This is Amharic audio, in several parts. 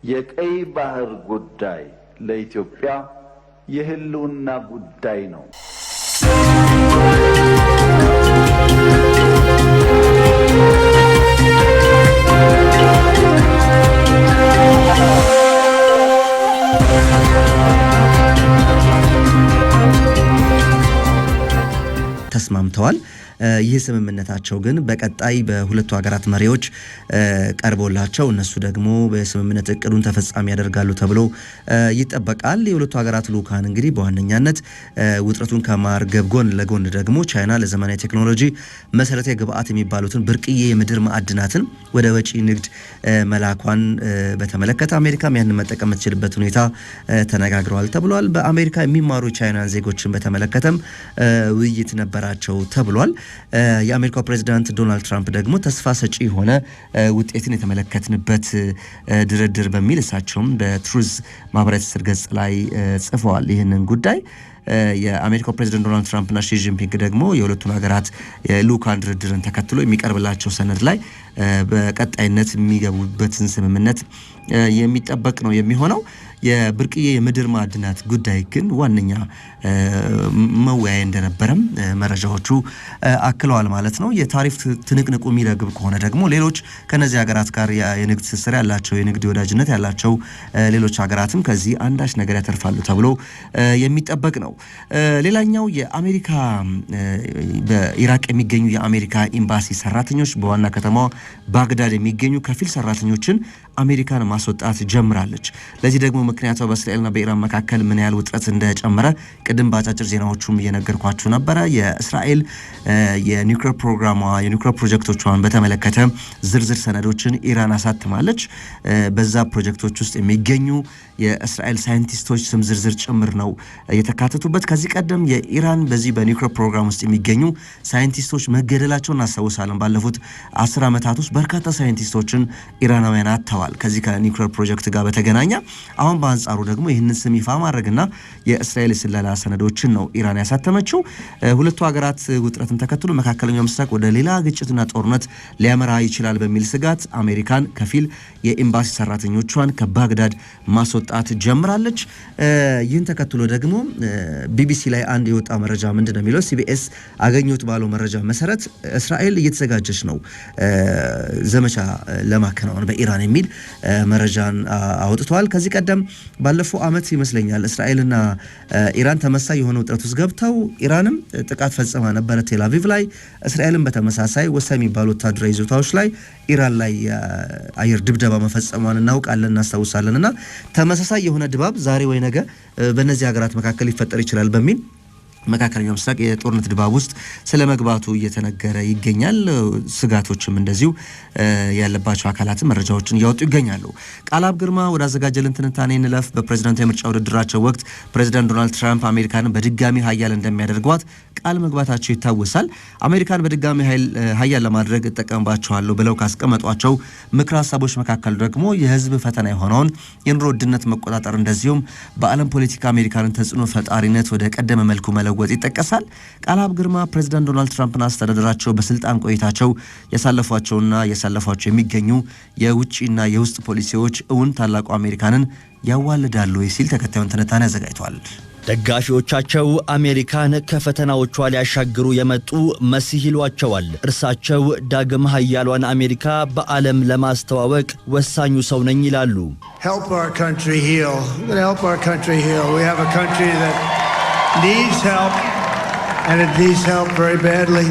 የቀይ ባህር ጉዳይ ለኢትዮጵያ የህልውና ጉዳይ ነው። ተስማምተዋል። ይህ ስምምነታቸው ግን በቀጣይ በሁለቱ ሀገራት መሪዎች ቀርቦላቸው እነሱ ደግሞ በስምምነት እቅዱን ተፈጻሚ ያደርጋሉ ተብሎ ይጠበቃል። የሁለቱ ሀገራት ልኡካን እንግዲህ በዋነኛነት ውጥረቱን ከማርገብ ጎን ለጎን ደግሞ ቻይና ለዘመናዊ ቴክኖሎጂ መሰረታዊ ግብአት የሚባሉትን ብርቅዬ የምድር ማዕድናትን ወደ ወጪ ንግድ መላኳን በተመለከተ አሜሪካም ያንን መጠቀም የምትችልበት ሁኔታ ተነጋግረዋል ተብሏል። በአሜሪካ የሚማሩ ቻይናን ዜጎችን በተመለከተም ውይይት ነበራቸው ተብሏል። የአሜሪካው ፕሬዝዳንት ዶናልድ ትራምፕ ደግሞ ተስፋ ሰጪ የሆነ ውጤትን የተመለከትንበት ድርድር በሚል እሳቸውም በትሩዝ ማህበራዊ ትስስር ገጽ ላይ ጽፈዋል ይህንን ጉዳይ። የአሜሪካው ፕሬዝዳንት ዶናልድ ትራምፕና ሺ ጂንፒንግ ደግሞ የሁለቱን ሀገራት ልኡካን ድርድርን ተከትሎ የሚቀርብላቸው ሰነድ ላይ በቀጣይነት የሚገቡበትን ስምምነት የሚጠበቅ ነው የሚሆነው። የብርቅዬ የምድር ማዕድናት ጉዳይ ግን ዋነኛ መወያያ እንደነበረም መረጃዎቹ አክለዋል ማለት ነው። የታሪፍ ትንቅንቁ የሚረግብ ከሆነ ደግሞ ሌሎች ከነዚህ ሀገራት ጋር የንግድ ትስስር ያላቸው የንግድ ወዳጅነት ያላቸው ሌሎች ሀገራትም ከዚህ አንዳች ነገር ያተርፋሉ ተብሎ የሚጠበቅ ነው። ሌላኛው የአሜሪካ በኢራቅ የሚገኙ የአሜሪካ ኤምባሲ ሰራተኞች በዋና ከተማዋ ባግዳድ የሚገኙ ከፊል ሰራተኞችን አሜሪካን ማስወጣት ጀምራለች። ለዚህ ደግሞ ምክንያቱ በእስራኤልና በኢራን መካከል ምን ያህል ውጥረት እንደጨመረ ቅድም ባጫጭር ዜናዎቹም እየነገርኳችሁ ነበረ። የእስራኤል የኒውክሌር ፕሮግራሟ የኒውክሌር ፕሮጀክቶቿን በተመለከተ ዝርዝር ሰነዶችን ኢራን አሳትማለች። በዛ ፕሮጀክቶች ውስጥ የሚገኙ የእስራኤል ሳይንቲስቶች ስም ዝርዝር ጭምር ነው የተካተቱበት። ከዚህ ቀደም የኢራን በዚህ በኒውክሌር ፕሮግራም ውስጥ የሚገኙ ሳይንቲስቶች መገደላቸውን እናስታውሳለን። ባለፉት 10 ዓመታት ውስጥ በርካታ ሳይንቲስቶችን ኢራናውያን አጥተዋል ከዚህ ከኒውክሌር ፕሮጀክት ጋር በተገናኘ። አሁን በአንጻሩ ደግሞ ይህንን ስም ይፋ ማድረግና የእስራኤል ስለላ ሰነዶችን ነው ኢራን ያሳተመችው። ሁለቱ ሀገራት ውጥረትን ተከትሎ መካከለኛው ምስራቅ ወደ ሌላ ግጭትና ጦርነት ሊያመራ ይችላል በሚል ስጋት አሜሪካን ከፊል የኤምባሲ ሰራተኞቿን ከባግዳድ ማስወጣት ጀምራለች። ይህን ተከትሎ ደግሞ ቢቢሲ ላይ አንድ የወጣ መረጃ ምንድነው የሚለው ሲቢኤስ አገኘሁት ባለው መረጃ መሰረት እስራኤል እየተዘጋጀች ነው ዘመቻ ለማከናወን በኢራን የሚል መረጃን አውጥቷል። ከዚህ ቀደም ባለፈው አመት ይመስለኛል እስራኤልና ኢራን ተመሳሳይ የሆነ ውጥረት ውስጥ ገብተው ኢራንም ጥቃት ፈጽማ ነበረ ቴል አቪቭ ላይ። እስራኤልም በተመሳሳይ ወሳኝ የሚባሉ ወታደራዊ ይዞታዎች ላይ ኢራን ላይ አየር ድብደባ መፈጸሟን እናውቃለን እናስታውሳለንና ተመሳሳይ የሆነ ድባብ ዛሬ ወይ ነገ በእነዚህ ሀገራት መካከል ሊፈጠር ይችላል በሚል መካከለኛው ምስራቅ የጦርነት ድባብ ውስጥ ስለመግባቱ እየተነገረ ይገኛል። ስጋቶችም እንደዚሁ ያለባቸው አካላት መረጃዎችን እያወጡ ይገኛሉ። ቃላብ ግርማ ወደ አዘጋጀልን ትንታኔ እንለፍ። በፕሬዝዳንታዊ ምርጫ ውድድራቸው ወቅት ፕሬዝዳንት ዶናልድ ትራምፕ አሜሪካንን በድጋሚ ሀያል እንደሚያደርጓት ቃል መግባታቸው ይታወሳል። አሜሪካን በድጋሚ ሀያል ለማድረግ እጠቀምባቸዋለሁ ብለው ካስቀመጧቸው ምክር ሀሳቦች መካከል ደግሞ የህዝብ ፈተና የሆነውን የኑሮ ውድነት መቆጣጠር እንደዚሁም በዓለም ፖለቲካ አሜሪካንን ተጽዕኖ ፈጣሪነት ወደ ቀደመ መልኩ መለወጥ ይጠቀሳል። ቃላብ ግርማ ፕሬዝዳንት ዶናልድ ትራምፕና አስተዳደራቸው በስልጣን ቆይታቸው ያሳለፏቸውና ያሳለፏቸው የሚገኙ የውጭና የውስጥ ፖሊሲዎች እውን ታላቁ አሜሪካንን ያዋልዳሉ ሲል ተከታዩን ትንታኔ አዘጋጅቷል። ደጋፊዎቻቸው አሜሪካን ከፈተናዎቿ ሊያሻግሩ የመጡ መሲህ ይሏቸዋል። እርሳቸው ዳግም ሀያሏን አሜሪካ በዓለም ለማስተዋወቅ ወሳኙ ሰው ነኝ ይላሉ። Help our country heal. Help our country heal. We have a country that needs help and it needs help very badly.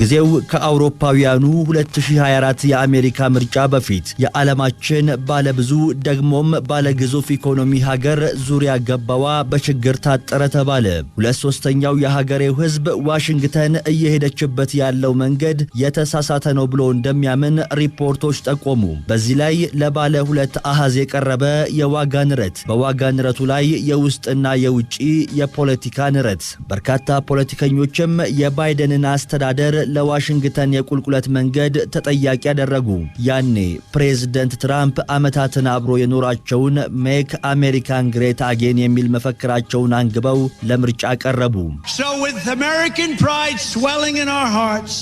ጊዜው ከአውሮፓውያኑ 2024 የአሜሪካ ምርጫ በፊት የዓለማችን ባለብዙ ደግሞም ባለግዙፍ ኢኮኖሚ ሀገር ዙሪያ ገባዋ በችግር ታጠረ ተባለ። 2/3 የሀገሬው ሕዝብ ዋሽንግተን እየሄደችበት ያለው መንገድ የተሳሳተ ነው ብሎ እንደሚያምን ሪፖርቶች ጠቆሙ። በዚህ ላይ ለባለ 2 አሃዝ የቀረበ የዋጋ ንረት፣ በዋጋ ንረቱ ላይ የውስጥና የውጪ የፖለቲካ ንረት። በርካታ ፖለቲከኞችም የባይደንን አስተዳደር ለዋሽንግተን የቁልቁለት መንገድ ተጠያቂ ያደረጉ። ያኔ ፕሬዝዳንት ትራምፕ ዓመታትን አብሮ የኖራቸውን ሜክ አሜሪካን ግሬት አጌን የሚል መፈክራቸውን አንግበው ለምርጫ ቀረቡ። So with American pride swelling in our hearts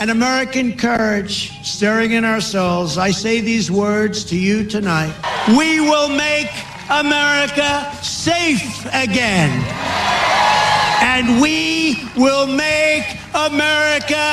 and American courage stirring in our souls, I say these words to you tonight. We will make America safe again. And we will make America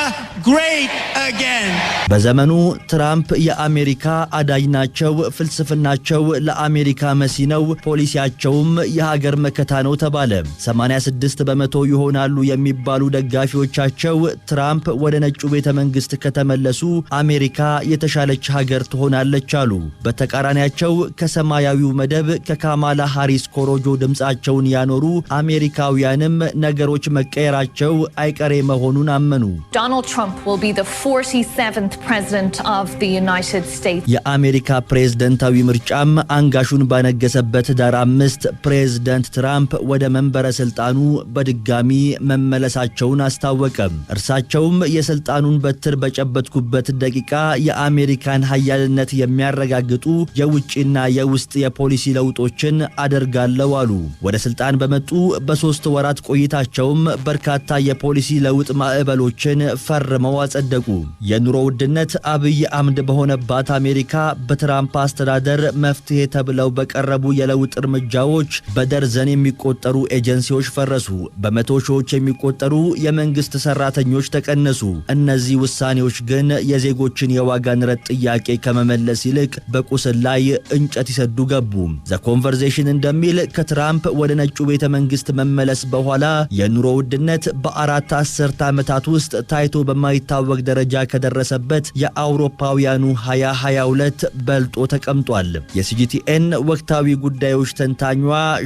great again. በዘመኑ ትራምፕ የአሜሪካ አዳኝ ናቸው፣ ፍልስፍናቸው ለአሜሪካ መሲ ነው፣ ፖሊሲያቸውም የሀገር መከታ ነው ተባለ። 86 በመቶ ይሆናሉ የሚባሉ ደጋፊዎቻቸው ትራምፕ ወደ ነጩ ቤተ መንግስት ከተመለሱ አሜሪካ የተሻለች ሀገር ትሆናለች አሉ። በተቃራኒያቸው ከሰማያዊው መደብ ከካማላ ሃሪስ ኮሮጆ ድምጻቸውን ያኖሩ አሜሪካውያንም ነገሮች መቀየራቸው አይቀሬ መሆኑን አመኑ። Donald Trump will be the 47th president of the United States. የአሜሪካ ፕሬዝዳንታዊ ምርጫም አንጋሹን ባነገሰበት ዳር 5 ፕሬዝዳንት ትራምፕ ወደ መንበረ ስልጣኑ በድጋሚ መመለሳቸውን አስታወቀ። እርሳቸውም የስልጣኑን በትር በጨበጥኩበት ደቂቃ የአሜሪካን ኃያልነት የሚያረጋግጡ የውጭና የውስጥ የፖሊሲ ለውጦችን አደርጋለሁ አሉ። ወደ ስልጣን በመጡ በ3 ወራት ቆይታቸውም በርካታ የፖሊሲ ለውጥ ማዕበሎችን ፈርመው አጸደቁ። የኑሮ ውድነት አብይ አምድ በሆነባት አሜሪካ በትራምፕ አስተዳደር መፍትሄ ተብለው በቀረቡ የለውጥ እርምጃዎች በደርዘን የሚቆጠሩ ኤጀንሲዎች ፈረሱ። በመቶ ሺዎች የሚቆጠሩ የመንግስት ሰራተኞች ተቀነሱ። እነዚህ ውሳኔዎች ግን የዜጎችን የዋጋ ንረት ጥያቄ ከመመለስ ይልቅ በቁስል ላይ እንጨት ይሰዱ ገቡ። ዘ ኮንቨርሴሽን እንደሚል ከትራምፕ ወደ ነጩ ቤተ መንግስት መመለስ በኋላ የኑሮ ውድነት በ4 አስርት ዓመታት ውስጥ ታይቶ በማይታወቅ ደረጃ ከደረሰበት የአውሮፓውያኑ 2022 በልጦ ተቀምጧል። የሲጂቲኤን ወቅታዊ ጉዳዮች ተንታኟ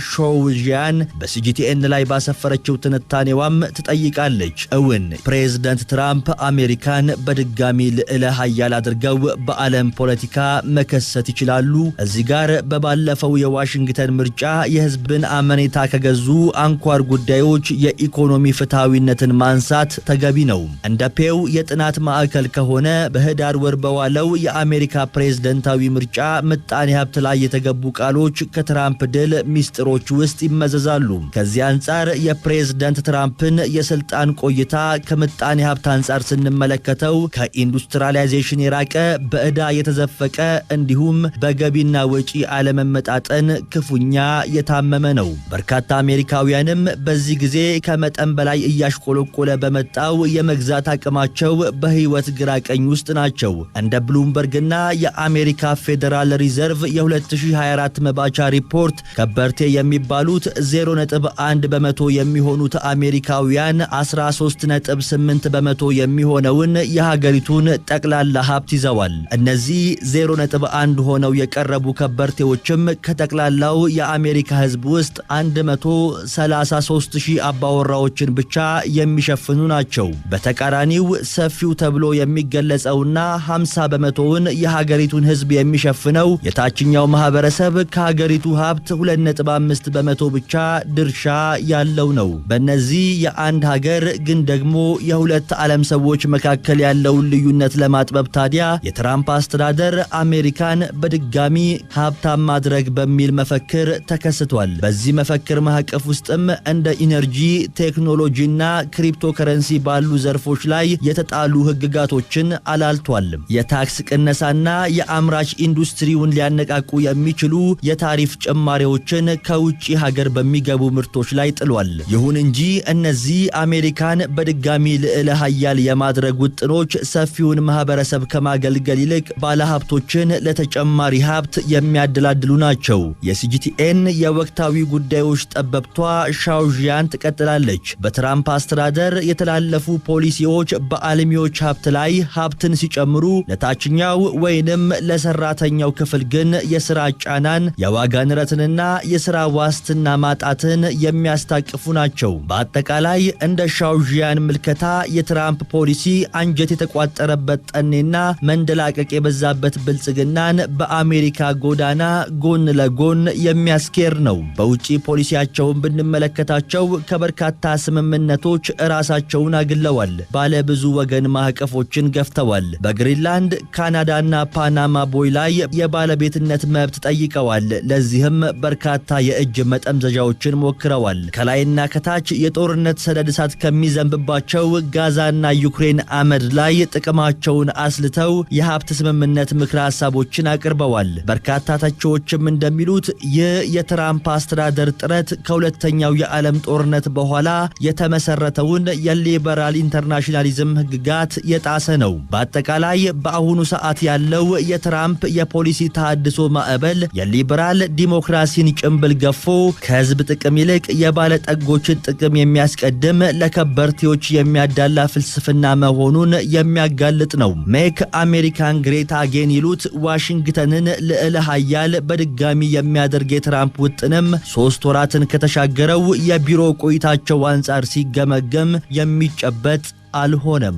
ሾው ጂያን በሲጂቲኤን ላይ ባሰፈረችው ትንታኔዋም ትጠይቃለች። እውን ፕሬዝዳንት ትራምፕ አሜሪካን በድጋሚ ልዕለ ኃያል አድርገው በዓለም ፖለቲካ መከሰት ይችላሉ? እዚህ ጋር በባለፈው የዋሽንግተን ምርጫ የህዝብን አመኔታ ከገዙ አንኳር ጉዳዮች የኢኮኖሚ ፍትሃዊነትን ማንሳት ተገቢ ነው። እንደ ፔው የጥናት ማዕከል ከሆነ በህዳር ወር በዋለው የአሜሪካ ፕሬዝዳንታዊ ምርጫ ምጣኔ ሀብት ላይ የተገቡ ቃሎች ከትራምፕ ድል ሚስጥሮች ውስጥ ይመዘዛሉ። ከዚህ አንጻር የፕሬዝዳንት ትራምፕን የስልጣን ቆይታ ከምጣኔ ሀብት አንጻር ስንመለከተው ከኢንዱስትሪያላይዜሽን የራቀ በዕዳ የተዘፈቀ እንዲሁም በገቢና ወጪ አለመመጣጠን ክፉኛ የታመመ ነው። በርካታ አሜሪካውያንም በዚህ ጊዜ ከመጠን በላይ እያሽቆለቆለ በመጣው የመግዛት አቅማቸው በህይወት ግራ ቀኝ ውስጥ ናቸው። እንደ ብሉምበርግና የአሜሪካ ፌዴራል ሪዘርቭ የ2024 መባቻ ሪፖርት ከበርቴ የሚባሉት 0.1 በመቶ የሚሆኑት አሜሪካውያን 13.8 በመቶ የሚሆነውን የሀገሪቱን ጠቅላላ ሀብት ይዘዋል። እነዚህ 0.1 ሆነው የቀረቡ ከበርቴዎችም ከጠቅላላው የአሜሪካ ህዝብ ውስጥ 133,000 አባወራዎችን ብቻ የሚሸፍኑ ናቸው። በተቃራኒው ሰፊው ተብሎ የሚገለጸውና 50 በመቶውን የሀገሪቱን ህዝብ የሚሸፍነው የታችኛው ማህበረሰብ ከሀገሪቱ ሀብት 2.5 በመቶ ብቻ ድርሻ ያለው ነው። በእነዚህ የአንድ ሀገር ግን ደግሞ የሁለት ዓለም ሰዎች መካከል ያለውን ልዩነት ለማጥበብ ታዲያ የትራምፕ አስተዳደር አሜሪካን በድጋሚ ሀብታም ማድረግ በሚል መፈክር ተከስቷል። በዚህ መፈክር ማዕቀፍ ውስጥም እንደ ኢነርጂ፣ ቴክኖሎጂና ክሪፕቶከረንሲ ባሉ ዘርፎች ላይ የተጣሉ ህግጋቶችን አላልቷል። የታክስ ቅነሳና የአምራች ኢንዱስትሪውን ሊያነቃቁ የሚችሉ የታሪፍ ጭማሪዎችን ከውጪ ሀገር በሚገቡ ምርቶች ላይ ጥሏል። ይሁን እንጂ እነዚህ አሜሪካን በድጋሚ ልዕለ ኃያል የማድረግ ውጥኖች ሰፊውን ማህበረሰብ ከማገልገል ይልቅ ባለሀብቶችን ለተጨማሪ ሀብት የሚያደላድሉ ናቸው። የሲጂቲኤን የወቅታዊ ጉዳዮች ጠበብቷ ሻው ጂያን ትቀጥላለች። በትራምፕ አስተዳደር የተላለፉ ፖሊሲዎች በአልሚዎች ሀብት ላይ ሀብትን ሲጨምሩ ለታችኛው ወይንም ለሰራተኛው ክፍል ግን የሥራ ጫናን፣ የዋጋ ንረትንና የሥራ ዋስትና ማጣትን የሚያስታቅፉ ናቸው። በአጠቃላይ እንደ ሻው ጂያን ምልከታ የትራምፕ ፖሊሲ አንጀት የተቋጠረበት ጠኔና መንደላቀቅ የበዛበት ብልጽግናን በአሜሪካ ጎዳና ጎን ለጎን የሚያስኬር ነው። በውጪ ፖሊሲያቸውን ብንመለከታቸው ከበርካታ ስምምነቶች ራሳቸውን አግለዋል። ባለ ብዙ የብዙ ወገን ማዕቀፎችን ገፍተዋል። በግሪንላንድ ካናዳና ፓናማ ቦይ ላይ የባለቤትነት መብት ጠይቀዋል። ለዚህም በርካታ የእጅ መጠምዘዣዎችን ሞክረዋል። ከላይና ከታች የጦርነት ሰደድ እሳት ከሚዘንብባቸው ጋዛና ዩክሬን አመድ ላይ ጥቅማቸውን አስልተው የሀብት ስምምነት ምክረ ሐሳቦችን አቅርበዋል። በርካታ ተቺዎችም እንደሚሉት ይህ የትራምፕ አስተዳደር ጥረት ከሁለተኛው የዓለም ጦርነት በኋላ የተመሰረተውን የሊበራል ኢንተርናሽናሊዝም ህግጋት የጣሰ ነው። በአጠቃላይ በአሁኑ ሰዓት ያለው የትራምፕ የፖሊሲ ተሃድሶ ማዕበል የሊበራል ዲሞክራሲን ጭምብል ገፎ ከህዝብ ጥቅም ይልቅ የባለጠጎችን ጥቅም የሚያስቀድም ለከበርቴዎች የሚያዳላ ፍልስፍና መሆኑን የሚያጋልጥ ነው። ሜክ አሜሪካን ግሬት አጌን ይሉት ዋሽንግተንን ልዕለ ኃያል በድጋሚ የሚያደርግ የትራምፕ ውጥንም 3 ወራትን ከተሻገረው የቢሮ ቆይታቸው አንጻር ሲገመገም የሚጨበጥ አልሆነም።